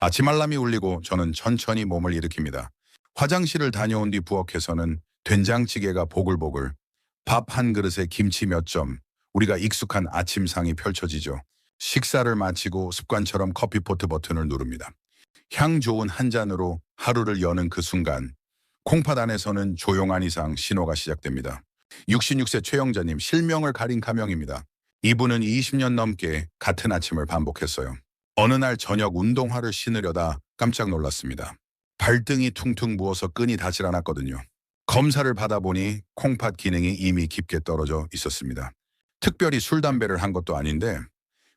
아침 알람이 울리고 저는 천천히 몸을 일으킵니다. 화장실을 다녀온 뒤 부엌에서는 된장찌개가 보글보글, 밥 한 그릇에 김치 몇 점, 우리가 익숙한 아침상이 펼쳐지죠. 식사를 마치고 습관처럼 커피포트 버튼을 누릅니다. 향 좋은 한 잔으로 하루를 여는 그 순간, 콩팥 안에서는 조용한 이상 신호가 시작됩니다. 66세 최영자님, 실명을 가린 가명입니다. 이분은 20년 넘게 같은 아침을 반복했어요. 어느 날 저녁 운동화를 신으려다 깜짝 놀랐습니다. 발등이 퉁퉁 부어서 끈이 닿질 않았거든요. 검사를 받아보니 콩팥 기능이 이미 깊게 떨어져 있었습니다. 특별히 술, 담배를 한 것도 아닌데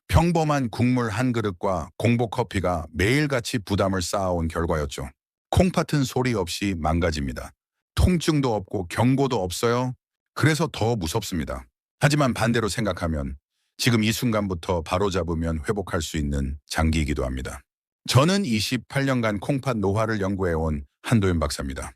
평범한 국물 한 그릇과 공복 커피가 매일같이 부담을 쌓아온 결과였죠. 콩팥은 소리 없이 망가집니다. 통증도 없고 경고도 없어요. 그래서 더 무섭습니다. 하지만 반대로 생각하면 지금 이 순간부터 바로잡으면 회복할 수 있는 장기이기도 합니다. 저는 28년간 콩팥 노화를 연구해온 한도윤 박사입니다.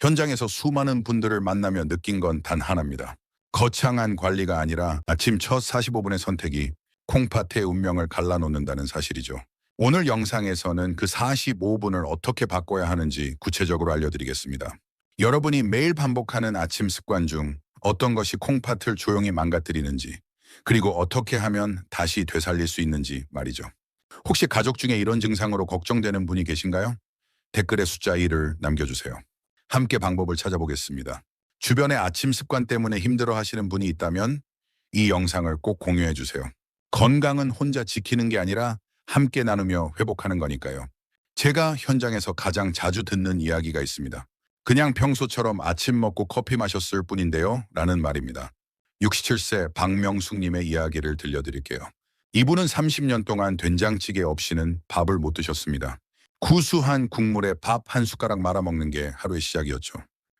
현장에서 수많은 분들을 만나며 느낀 건 단 하나입니다. 거창한 관리가 아니라 아침 첫 45분의 선택이 콩팥의 운명을 갈라놓는다는 사실이죠. 오늘 영상에서는 그 45분을 어떻게 바꿔야 하는지 구체적으로 알려드리겠습니다. 여러분이 매일 반복하는 아침 습관 중 어떤 것이 콩팥을 조용히 망가뜨리는지, 그리고 어떻게 하면 다시 되살릴 수 있는지 말이죠. 혹시 가족 중에 이런 증상으로 걱정되는 분이 계신가요? 댓글에 숫자 1을 남겨주세요. 함께 방법을 찾아보겠습니다. 주변의 아침 습관 때문에 힘들어 하시는 분이 있다면 이 영상을 꼭 공유해 주세요. 건강은 혼자 지키는 게 아니라 함께 나누며 회복하는 거니까요. 제가 현장에서 가장 자주 듣는 이야기가 있습니다. 그냥 평소처럼 아침 먹고 커피 마셨을 뿐인데요 라는 말입니다. 67세 박명숙님의 이야기를 들려드릴게요. 이분은 30년 동안 된장찌개 없이는 밥을 못 드셨습니다. 구수한 국물에 밥 한 숟가락 말아먹는 게 하루의 시작이었죠.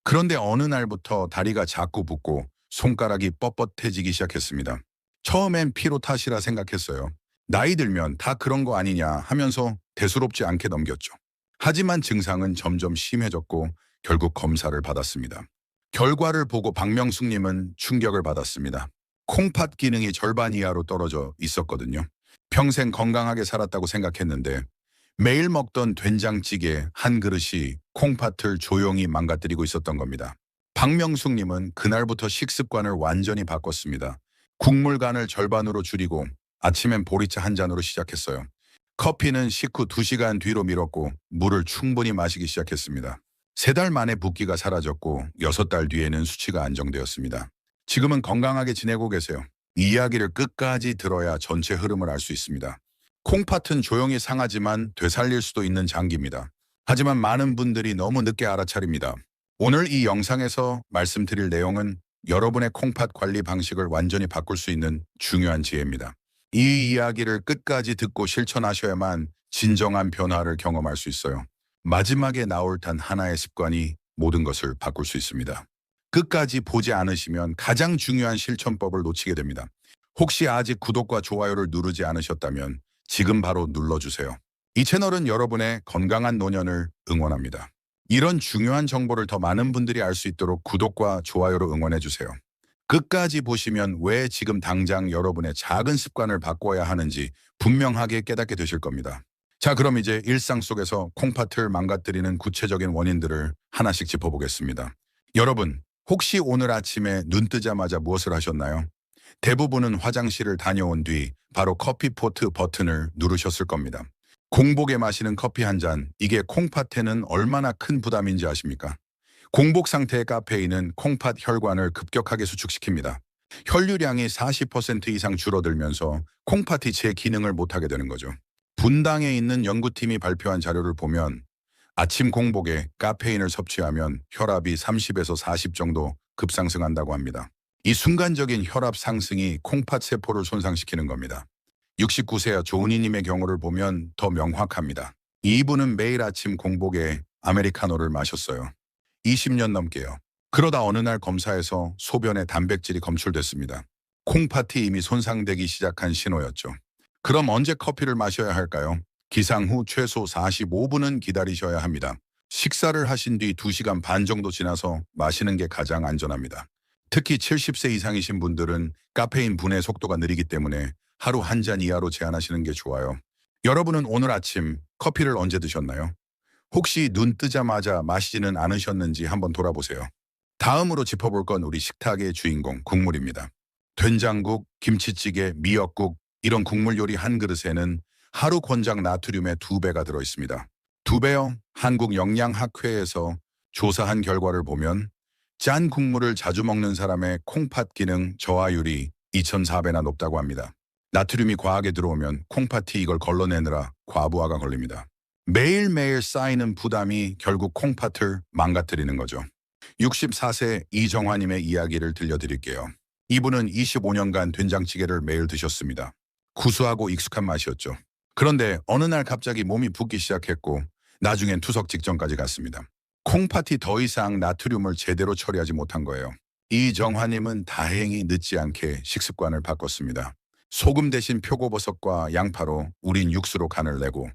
그런데 어느 날부터 다리가 자꾸 붓고 손가락이 뻣뻣해지기 시작했습니다. 처음엔 피로 탓이라 생각했어요. 나이 들면 다 그런 거 아니냐 하면서 대수롭지 않게 넘겼죠. 하지만 증상은 점점 심해졌고 결국 검사를 받았습니다. 결과를 보고 박명숙님은 충격을 받았습니다. 콩팥 기능이 절반 이하로 떨어져 있었거든요. 평생 건강하게 살았다고 생각했는데 매일 먹던 된장찌개 한 그릇이 콩팥을 조용히 망가뜨리고 있었던 겁니다. 박명숙님은 그날부터 식습관을 완전히 바꿨습니다. 국물 간을 절반으로 줄이고 아침엔 보리차 한 잔으로 시작했어요. 커피는 식후 2시간 뒤로 미뤘고 물을 충분히 마시기 시작했습니다. 3달 만에 붓기가 사라졌고 6달 뒤에는 수치가 안정되었습니다. 지금은 건강하게 지내고 계세요. 이 이야기를 끝까지 들어야 전체 흐름을 알 수 있습니다. 콩팥은 조용히 상하지만 되살릴 수도 있는 장기입니다. 하지만 많은 분들이 너무 늦게 알아차립니다. 오늘 이 영상에서 말씀드릴 내용은 여러분의 콩팥 관리 방식을 완전히 바꿀 수 있는 중요한 지혜입니다. 이 이야기를 끝까지 듣고 실천하셔야만 진정한 변화를 경험할 수 있어요. 마지막에 나올 단 하나의 습관이 모든 것을 바꿀 수 있습니다. 끝까지 보지 않으시면 가장 중요한 실천법을 놓치게 됩니다. 혹시 아직 구독과 좋아요를 누르지 않으셨다면 지금 바로 눌러주세요. 이 채널은 여러분의 건강한 노년을 응원합니다. 이런 중요한 정보를 더 많은 분들이 알 수 있도록 구독과 좋아요로 응원해주세요. 끝까지 보시면 왜 지금 당장 여러분의 작은 습관을 바꿔야 하는지 분명하게 깨닫게 되실 겁니다. 자, 그럼 이제 일상 속에서 콩팥을 망가뜨리는 구체적인 원인들을 하나씩 짚어보겠습니다. 여러분, 혹시 오늘 아침에 눈 뜨자마자 무엇을 하셨나요? 대부분은 화장실을 다녀온 뒤 바로 커피포트 버튼을 누르셨을 겁니다. 공복에 마시는 커피 한 잔, 이게 콩팥에는 얼마나 큰 부담인지 아십니까? 공복 상태의 카페인은 콩팥 혈관을 급격하게 수축시킵니다. 혈류량이 40% 이상 줄어들면서 콩팥이 제 기능을 못하게 되는 거죠. 분당에 있는 연구팀이 발표한 자료를 보면 아침 공복에 카페인을 섭취하면 혈압이 30에서 40 정도 급상승한다고 합니다. 이 순간적인 혈압 상승이 콩팥 세포를 손상시키는 겁니다. 69세 조은희님의 경우를 보면 더 명확합니다. 이분은 매일 아침 공복에 아메리카노를 마셨어요. 20년 넘게요. 그러다 어느 날 검사에서 소변에 단백질이 검출됐습니다. 콩팥이 이미 손상되기 시작한 신호였죠. 그럼 언제 커피를 마셔야 할까요? 기상 후 최소 45분은 기다리셔야 합니다. 식사를 하신 뒤 2시간 반 정도 지나서 마시는 게 가장 안전합니다. 특히 70세 이상이신 분들은 카페인 분해 속도가 느리기 때문에 하루 한 잔 이하로 제한하시는 게 좋아요. 여러분은 오늘 아침 커피를 언제 드셨나요? 혹시 눈 뜨자마자 마시지는 않으셨는지 한번 돌아보세요. 다음으로 짚어볼 건 우리 식탁의 주인공, 국물입니다. 된장국, 김치찌개, 미역국, 이런 국물 요리 한 그릇에는 하루 권장 나트륨의 2배가 들어있습니다. 2배요? 한국영양학회에서 조사한 결과를 보면 짠 국물을 자주 먹는 사람의 콩팥 기능 저하율이 2,400배나 높다고 합니다. 나트륨이 과하게 들어오면 콩팥이 이걸 걸러내느라 과부하가 걸립니다. 매일매일 쌓이는 부담이 결국 콩팥을 망가뜨리는 거죠. 64세 이정화님의 이야기를 들려드릴게요. 이분은 25년간 된장찌개를 매일 드셨습니다. 구수하고 익숙한 맛이었죠. 그런데 어느 날 갑자기 몸이 붓기 시작했고 나중엔 투석 직전까지 갔습니다. 콩팥이 더 이상 나트륨을 제대로 처리하지 못한 거예요. 이정화님은 다행히 늦지 않게 식습관을 바꿨습니다. 소금 대신 표고버섯과 양파로 우린 육수로 간을 내고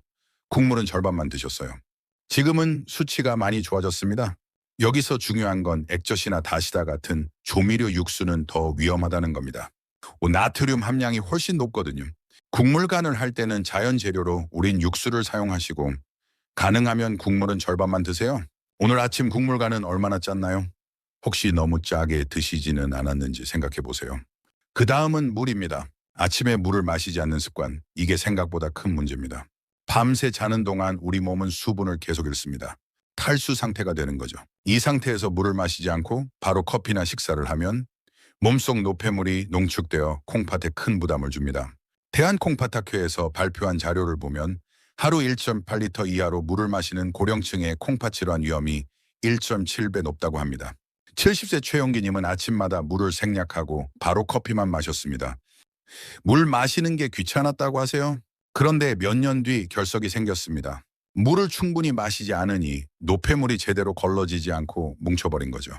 국물은 절반만 드셨어요. 지금은 수치가 많이 좋아졌습니다. 여기서 중요한 건 액젓이나 다시다 같은 조미료 육수는 더 위험하다는 겁니다. 나트륨 함량이 훨씬 높거든요. 국물 간을 할 때는 자연 재료로 우린 육수를 사용하시고 가능하면 국물은 절반만 드세요. 오늘 아침 국물 간은 얼마나 짰나요? 혹시 너무 짜게 드시지는 않았는지 생각해 보세요. 그 다음은 물입니다. 아침에 물을 마시지 않는 습관, 이게 생각보다 큰 문제입니다. 밤새 자는 동안 우리 몸은 수분을 계속 잃습니다. 탈수 상태가 되는 거죠. 이 상태에서 물을 마시지 않고 바로 커피나 식사를 하면 몸속 노폐물이 농축되어 콩팥에 큰 부담을 줍니다. 대한콩팥학회에서 발표한 자료를 보면 하루 1.8리터 이하로 물을 마시는 고령층의 콩팥 질환 위험이 1.7배 높다고 합니다. 70세 최용기님은 아침마다 물을 생략하고 바로 커피만 마셨습니다. 물 마시는 게 귀찮았다고 하세요? 그런데 몇 년 뒤 결석이 생겼습니다. 물을 충분히 마시지 않으니 노폐물이 제대로 걸러지지 않고 뭉쳐버린 거죠.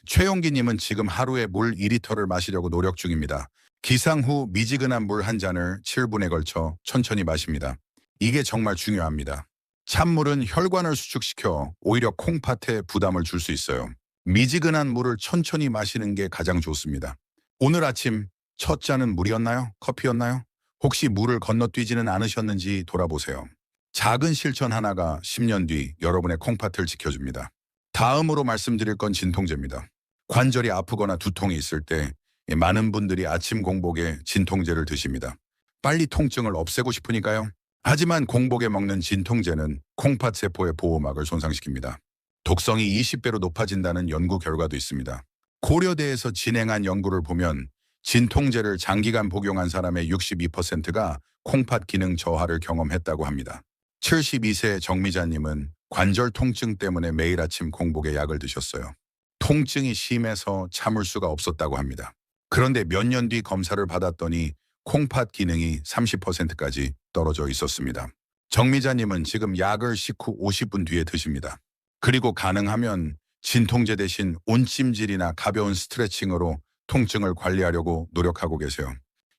최용기님은 지금 하루에 물 2리터를 마시려고 노력 중입니다. 기상 후 미지근한 물 한 잔을 7분에 걸쳐 천천히 마십니다. 이게 정말 중요합니다. 찬물은 혈관을 수축시켜 오히려 콩팥에 부담을 줄 수 있어요. 미지근한 물을 천천히 마시는 게 가장 좋습니다. 오늘 아침 첫 잔은 물이었나요? 커피였나요? 혹시 물을 건너뛰지는 않으셨는지 돌아보세요. 작은 실천 하나가 10년 뒤 여러분의 콩팥을 지켜줍니다. 다음으로 말씀드릴 건 진통제입니다. 관절이 아프거나 두통이 있을 때 많은 분들이 아침 공복에 진통제를 드십니다. 빨리 통증을 없애고 싶으니까요. 하지만 공복에 먹는 진통제는 콩팥 세포의 보호막을 손상시킵니다. 독성이 20배로 높아진다는 연구 결과도 있습니다. 고려대에서 진행한 연구를 보면 진통제를 장기간 복용한 사람의 62%가 콩팥 기능 저하를 경험했다고 합니다. 72세 정미자님은 관절 통증 때문에 매일 아침 공복에 약을 드셨어요. 통증이 심해서 참을 수가 없었다고 합니다. 그런데 몇 년 뒤 검사를 받았더니 콩팥 기능이 30%까지 떨어져 있었습니다. 정미자님은 지금 약을 식후 50분 뒤에 드십니다. 그리고 가능하면 진통제 대신 온찜질이나 가벼운 스트레칭으로 통증을 관리하려고 노력하고 계세요.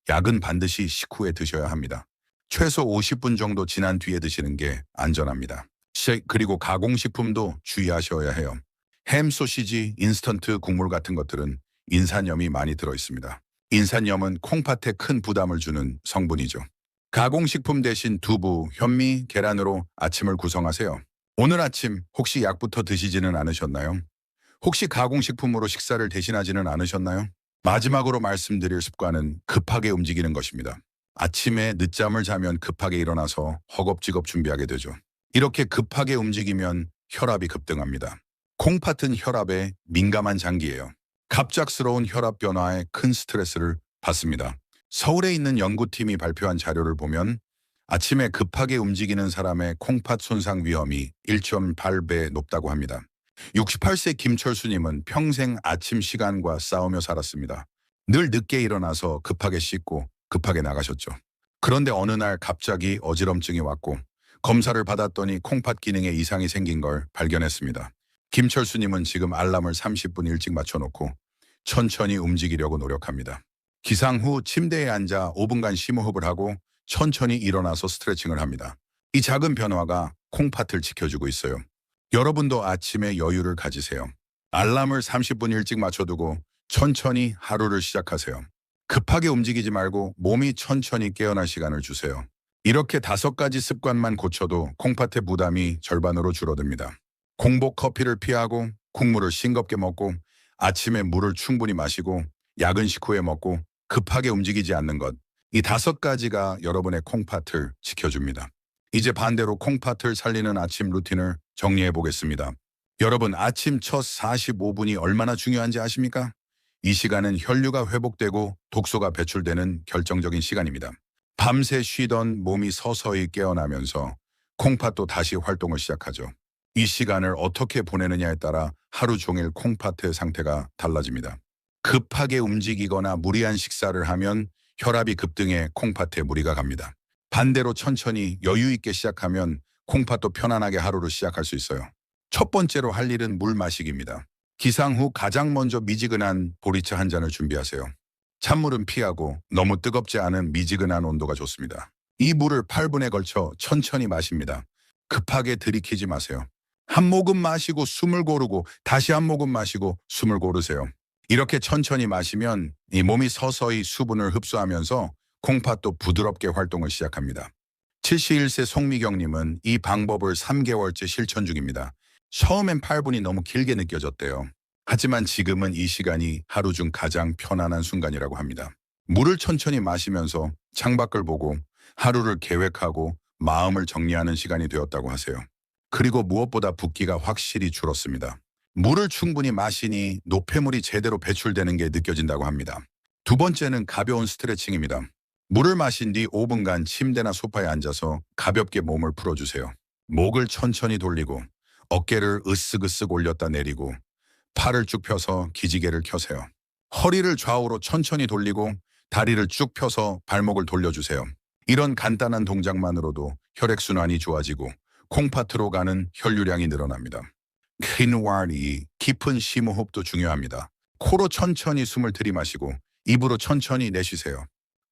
약은 반드시 식후에 드셔야 합니다. 최소 50분 정도 지난 뒤에 드시는 게 안전합니다. 그리고 가공식품도 주의하셔야 해요. 햄, 소시지, 인스턴트 국물 같은 것들은 인산염이 많이 들어있습니다. 인산염은 콩팥에 큰 부담을 주는 성분이죠. 가공식품 대신 두부, 현미, 계란으로 아침을 구성하세요. 오늘 아침 혹시 약부터 드시지는 않으셨나요? 혹시 가공식품으로 식사를 대신하지는 않으셨나요? 마지막으로 말씀드릴 습관은 급하게 움직이는 것입니다. 아침에 늦잠을 자면 급하게 일어나서 허겁지겁 준비하게 되죠. 이렇게 급하게 움직이면 혈압이 급등합니다. 콩팥은 혈압에 민감한 장기예요. 갑작스러운 혈압 변화에 큰 스트레스를 받습니다. 서울에 있는 연구팀이 발표한 자료를 보면 아침에 급하게 움직이는 사람의 콩팥 손상 위험이 1.8배 높다고 합니다. 68세 김철수님은 평생 아침 시간과 싸우며 살았습니다. 늘 늦게 일어나서 급하게 씻고 급하게 나가셨죠. 그런데 어느 날 갑자기 어지럼증이 왔고 검사를 받았더니 콩팥 기능에 이상이 생긴 걸 발견했습니다. 김철수님은 지금 알람을 30분 일찍 맞춰놓고 천천히 움직이려고 노력합니다. 기상 후 침대에 앉아 5분간 심호흡을 하고 천천히 일어나서 스트레칭을 합니다. 이 작은 변화가 콩팥을 지켜주고 있어요. 여러분도 아침에 여유를 가지세요. 알람을 30분 일찍 맞춰두고 천천히 하루를 시작하세요. 급하게 움직이지 말고 몸이 천천히 깨어날 시간을 주세요. 이렇게 5가지 습관만 고쳐도 콩팥의 부담이 절반으로 줄어듭니다. 공복 커피를 피하고 국물을 싱겁게 먹고 아침에 물을 충분히 마시고 야근 식후에 먹고 급하게 움직이지 않는 것. 이 5가지가 여러분의 콩팥을 지켜줍니다. 이제 반대로 콩팥을 살리는 아침 루틴을 정리해 보겠습니다. 여러분, 아침 첫 45분이 얼마나 중요한지 아십니까? 이 시간은 혈류가 회복되고 독소가 배출되는 결정적인 시간입니다. 밤새 쉬던 몸이 서서히 깨어나면서 콩팥도 다시 활동을 시작하죠. 이 시간을 어떻게 보내느냐에 따라 하루 종일 콩팥의 상태가 달라집니다. 급하게 움직이거나 무리한 식사를 하면 혈압이 급등해 콩팥에 무리가 갑니다. 반대로 천천히 여유 있게 시작하면 콩팥도 편안하게 하루를 시작할 수 있어요. 첫 번째로 할 일은 물 마시기입니다. 기상 후 가장 먼저 미지근한 보리차 한 잔을 준비하세요. 찬물은 피하고 너무 뜨겁지 않은 미지근한 온도가 좋습니다. 이 물을 8분에 걸쳐 천천히 마십니다. 급하게 들이키지 마세요. 한 모금 마시고 숨을 고르고 다시 한 모금 마시고 숨을 고르세요. 이렇게 천천히 마시면 이 몸이 서서히 수분을 흡수하면서 콩팥도 부드럽게 활동을 시작합니다. 71세 송미경님은 이 방법을 3개월째 실천 중입니다. 처음엔 8분이 너무 길게 느껴졌대요. 하지만 지금은 이 시간이 하루 중 가장 편안한 순간이라고 합니다. 물을 천천히 마시면서 창밖을 보고 하루를 계획하고 마음을 정리하는 시간이 되었다고 하세요. 그리고 무엇보다 붓기가 확실히 줄었습니다. 물을 충분히 마시니 노폐물이 제대로 배출되는 게 느껴진다고 합니다. 두 번째는 가벼운 스트레칭입니다. 물을 마신 뒤 5분간 침대나 소파에 앉아서 가볍게 몸을 풀어주세요. 목을 천천히 돌리고 어깨를 으쓱으쓱 올렸다 내리고 팔을 쭉 펴서 기지개를 켜세요. 허리를 좌우로 천천히 돌리고 다리를 쭉 펴서 발목을 돌려주세요. 이런 간단한 동작만으로도 혈액순환이 좋아지고 콩팥으로 가는 혈류량이 늘어납니다. 퀸와리, 깊은 심호흡도 중요합니다. 코로 천천히 숨을 들이마시고 입으로 천천히 내쉬세요.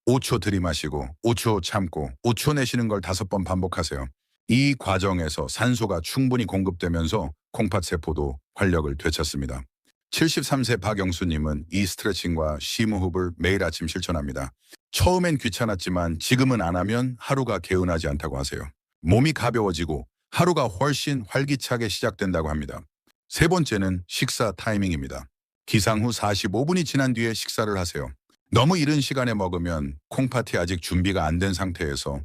5초 들이마시고 5초 참고 5초 내쉬는 걸 5번 반복하세요. 이 과정에서 산소가 충분히 공급되면서 콩팥 세포도 활력을 되찾습니다. 73세 박영수님은 이 스트레칭과 심호흡을 매일 아침 실천합니다. 처음엔 귀찮았지만 지금은 안 하면 하루가 개운하지 않다고 하세요. 몸이 가벼워지고 하루가 훨씬 활기차게 시작된다고 합니다. 세 번째는 식사 타이밍입니다. 기상 후 45분이 지난 뒤에 식사를 하세요. 너무 이른 시간에 먹으면 콩팥이 아직 준비가 안 된 상태에서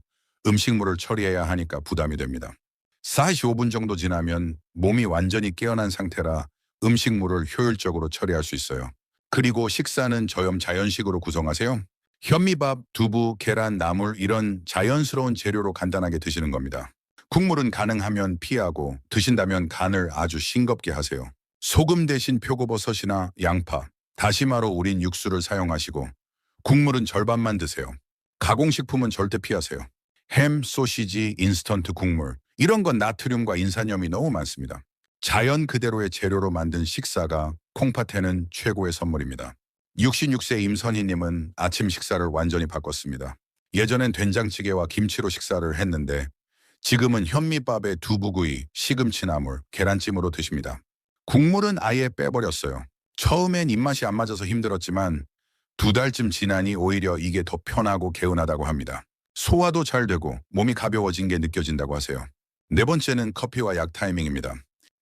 음식물을 처리해야 하니까 부담이 됩니다. 45분 정도 지나면 몸이 완전히 깨어난 상태라 음식물을 효율적으로 처리할 수 있어요. 그리고 식사는 저염 자연식으로 구성하세요. 현미밥, 두부, 계란, 나물 이런 자연스러운 재료로 간단하게 드시는 겁니다. 국물은 가능하면 피하고 드신다면 간을 아주 싱겁게 하세요. 소금 대신 표고버섯이나 양파, 다시마로 우린 육수를 사용하시고 국물은 절반만 드세요. 가공식품은 절대 피하세요. 햄, 소시지, 인스턴트 국물 이런 건 나트륨과 인산염이 너무 많습니다. 자연 그대로의 재료로 만든 식사가 콩팥에는 최고의 선물입니다. 66세 임선희님은 아침 식사를 완전히 바꿨습니다. 예전엔 된장찌개와 김치로 식사를 했는데 지금은 현미밥에 두부구이, 시금치나물, 계란찜으로 드십니다. 국물은 아예 빼버렸어요. 처음엔 입맛이 안 맞아서 힘들었지만 2달쯤 지나니 오히려 이게 더 편하고 개운하다고 합니다. 소화도 잘 되고 몸이 가벼워진 게 느껴진다고 하세요. 네 번째는 커피와 약 타이밍입니다.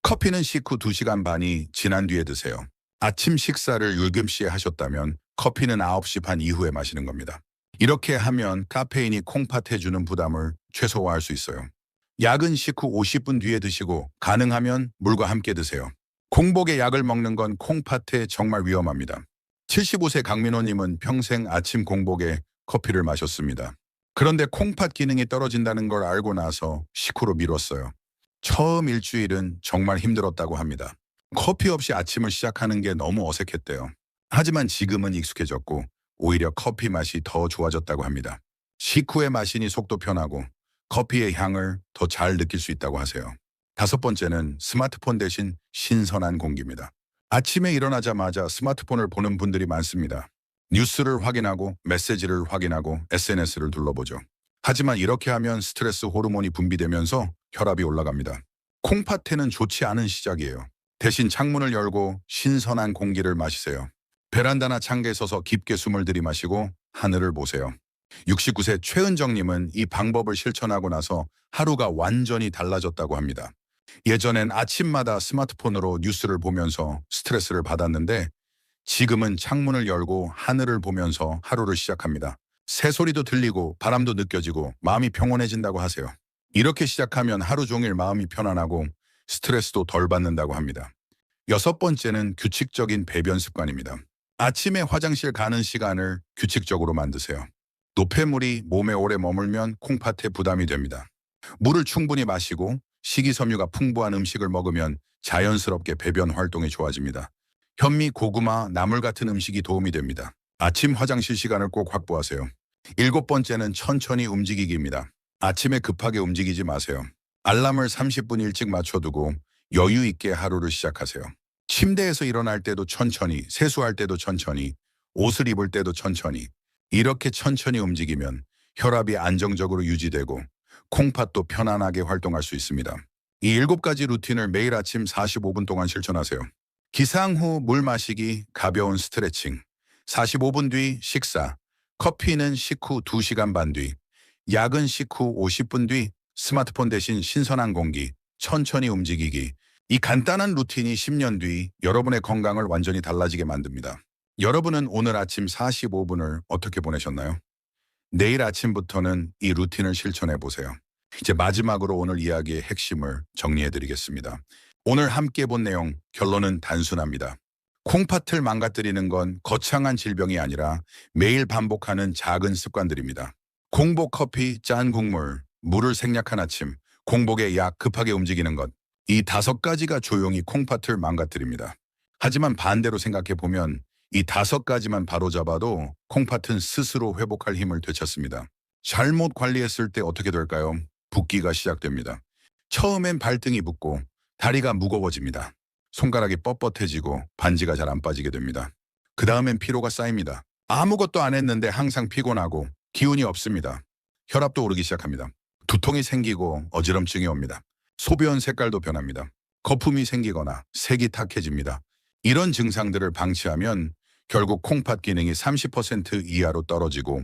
커피는 식후 2시간 반이 지난 뒤에 드세요. 아침 식사를 7시에 하셨다면 커피는 9시 반 이후에 마시는 겁니다. 이렇게 하면 카페인이 콩팥에 주는 부담을 최소화할 수 있어요. 약은 식후 50분 뒤에 드시고 가능하면 물과 함께 드세요. 공복에 약을 먹는 건 콩팥에 정말 위험합니다. 75세 강민호님은 평생 아침 공복에 커피를 마셨습니다. 그런데 콩팥 기능이 떨어진다는 걸 알고 나서 식후로 미뤘어요. 처음 일주일은 정말 힘들었다고 합니다. 커피 없이 아침을 시작하는 게 너무 어색했대요. 하지만 지금은 익숙해졌고 오히려 커피 맛이 더 좋아졌다고 합니다. 식후에 마시니 속도 편하고 커피의 향을 더 잘 느낄 수 있다고 하세요. 5번째는 스마트폰 대신 신선한 공기입니다. 아침에 일어나자마자 스마트폰을 보는 분들이 많습니다. 뉴스를 확인하고 메시지를 확인하고 SNS를 둘러보죠. 하지만 이렇게 하면 스트레스 호르몬이 분비되면서 혈압이 올라갑니다. 콩팥에는 좋지 않은 시작이에요. 대신 창문을 열고 신선한 공기를 마시세요. 베란다나 창가에 서서 깊게 숨을 들이마시고 하늘을 보세요. 69세 최은정님은 이 방법을 실천하고 나서 하루가 완전히 달라졌다고 합니다. 예전엔 아침마다 스마트폰으로 뉴스를 보면서 스트레스를 받았는데 지금은 창문을 열고 하늘을 보면서 하루를 시작합니다. 새소리도 들리고 바람도 느껴지고 마음이 평온해진다고 하세요. 이렇게 시작하면 하루 종일 마음이 편안하고 스트레스도 덜 받는다고 합니다. 여섯 번째는 규칙적인 배변 습관입니다. 아침에 화장실 가는 시간을 규칙적으로 만드세요. 노폐물이 몸에 오래 머물면 콩팥에 부담이 됩니다. 물을 충분히 마시고 식이섬유가 풍부한 음식을 먹으면 자연스럽게 배변 활동이 좋아집니다. 현미, 고구마, 나물 같은 음식이 도움이 됩니다. 아침 화장실 시간을 꼭 확보하세요. 일곱 번째는 천천히 움직이기입니다. 아침에 급하게 움직이지 마세요. 알람을 30분 일찍 맞춰두고 여유 있게 하루를 시작하세요. 침대에서 일어날 때도 천천히, 세수할 때도 천천히, 옷을 입을 때도 천천히. 이렇게 천천히 움직이면 혈압이 안정적으로 유지되고 콩팥도 편안하게 활동할 수 있습니다. 이 7가지 루틴을 매일 아침 45분 동안 실천하세요. 기상 후 물 마시기, 가벼운 스트레칭, 45분 뒤 식사, 커피는 식후 2시간 반 뒤, 약은 식후 50분 뒤, 스마트폰 대신 신선한 공기, 천천히 움직이기. 이 간단한 루틴이 10년 뒤 여러분의 건강을 완전히 달라지게 만듭니다. 여러분은 오늘 아침 45분을 어떻게 보내셨나요? 내일 아침부터는 이 루틴을 실천해 보세요. 이제 마지막으로 오늘 이야기의 핵심을 정리해 드리겠습니다. 오늘 함께 본 내용, 결론은 단순합니다. 콩팥을 망가뜨리는 건 거창한 질병이 아니라 매일 반복하는 작은 습관들입니다. 공복 커피, 짠 국물, 물을 생략한 아침, 공복에 약 급하게 움직이는 것. 이 5가지가 조용히 콩팥을 망가뜨립니다. 하지만 반대로 생각해 보면 이 5가지만 바로잡아도 콩팥은 스스로 회복할 힘을 되찾습니다. 잘못 관리했을 때 어떻게 될까요? 붓기가 시작됩니다. 처음엔 발등이 붓고 다리가 무거워집니다. 손가락이 뻣뻣해지고 반지가 잘 안 빠지게 됩니다. 그 다음엔 피로가 쌓입니다. 아무것도 안 했는데 항상 피곤하고 기운이 없습니다. 혈압도 오르기 시작합니다. 두통이 생기고 어지럼증이 옵니다. 소변 색깔도 변합니다. 거품이 생기거나 색이 탁해집니다. 이런 증상들을 방치하면 결국 콩팥 기능이 30% 이하로 떨어지고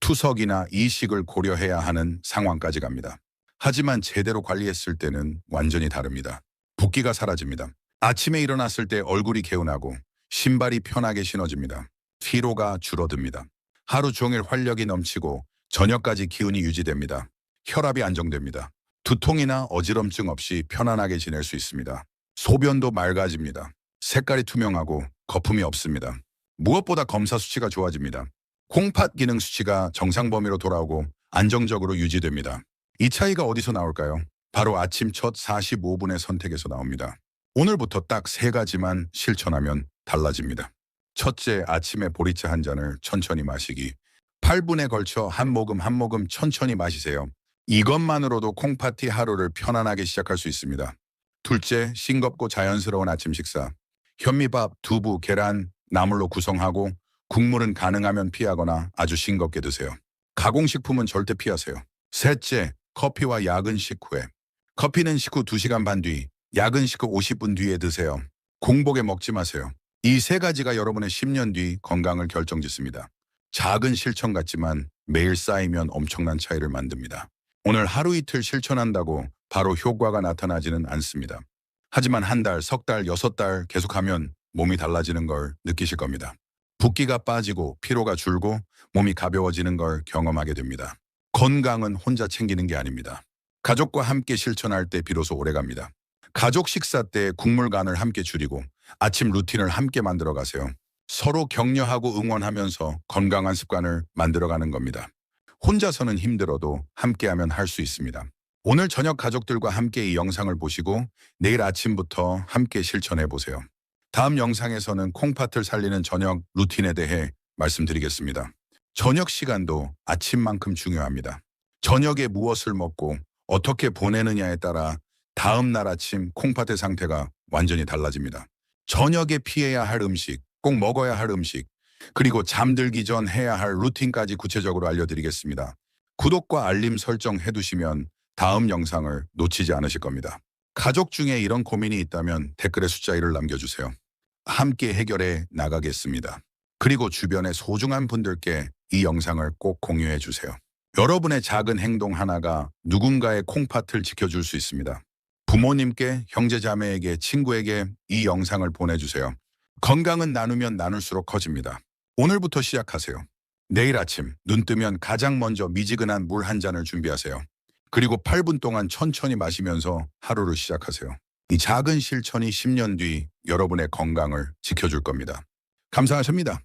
투석이나 이식을 고려해야 하는 상황까지 갑니다. 하지만 제대로 관리했을 때는 완전히 다릅니다. 붓기가 사라집니다. 아침에 일어났을 때 얼굴이 개운하고 신발이 편하게 신어집니다. 피로가 줄어듭니다. 하루 종일 활력이 넘치고 저녁까지 기운이 유지됩니다. 혈압이 안정됩니다. 두통이나 어지럼증 없이 편안하게 지낼 수 있습니다. 소변도 맑아집니다. 색깔이 투명하고 거품이 없습니다. 무엇보다 검사 수치가 좋아집니다. 콩팥 기능 수치가 정상 범위로 돌아오고 안정적으로 유지됩니다. 이 차이가 어디서 나올까요? 바로 아침 첫 45분의 선택에서 나옵니다. 오늘부터 딱 3가지만 실천하면 달라집니다. 첫째, 아침에 보리차 한 잔을 천천히 마시기. 8분에 걸쳐 한 모금 한 모금 천천히 마시세요. 이것만으로도 콩팥이 하루를 편안하게 시작할 수 있습니다. 둘째, 싱겁고 자연스러운 아침 식사. 현미밥, 두부, 계란, 나물로 구성하고 국물은 가능하면 피하거나 아주 싱겁게 드세요. 가공식품은 절대 피하세요. 셋째, 커피와 야근 식후에. 커피는 식후 2시간 반 뒤, 야근 식후 50분 뒤에 드세요. 공복에 먹지 마세요. 이 3가지가 여러분의 10년 뒤 건강을 결정짓습니다. 작은 실천 같지만 매일 쌓이면 엄청난 차이를 만듭니다. 오늘 하루 이틀 실천한다고 바로 효과가 나타나지는 않습니다. 하지만 한 달, 석 달, 6달 계속하면 몸이 달라지는 걸 느끼실 겁니다. 붓기가 빠지고 피로가 줄고 몸이 가벼워지는 걸 경험하게 됩니다. 건강은 혼자 챙기는 게 아닙니다. 가족과 함께 실천할 때 비로소 오래갑니다. 가족 식사 때 국물 간을 함께 줄이고 아침 루틴을 함께 만들어 가세요. 서로 격려하고 응원하면서 건강한 습관을 만들어가는 겁니다. 혼자서는 힘들어도 함께하면 할 수 있습니다. 오늘 저녁 가족들과 함께 이 영상을 보시고 내일 아침부터 함께 실천해 보세요. 다음 영상에서는 콩팥을 살리는 저녁 루틴에 대해 말씀드리겠습니다. 저녁 시간도 아침만큼 중요합니다. 저녁에 무엇을 먹고 어떻게 보내느냐에 따라 다음 날 아침 콩팥의 상태가 완전히 달라집니다. 저녁에 피해야 할 음식, 꼭 먹어야 할 음식, 그리고 잠들기 전 해야 할 루틴까지 구체적으로 알려드리겠습니다. 구독과 알림 설정 해두시면 다음 영상을 놓치지 않으실 겁니다. 가족 중에 이런 고민이 있다면 댓글에 숫자 1을 남겨주세요. 함께 해결해 나가겠습니다. 그리고 주변의 소중한 분들께 이 영상을 꼭 공유해 주세요. 여러분의 작은 행동 하나가 누군가의 콩팥을 지켜줄 수 있습니다. 부모님께, 형제자매에게, 친구에게 이 영상을 보내주세요. 건강은 나누면 나눌수록 커집니다. 오늘부터 시작하세요. 내일 아침 눈 뜨면 가장 먼저 미지근한 물 한 잔을 준비하세요. 그리고 8분 동안 천천히 마시면서 하루를 시작하세요. 이 작은 실천이 10년 뒤 여러분의 건강을 지켜줄 겁니다. 감사하십니다.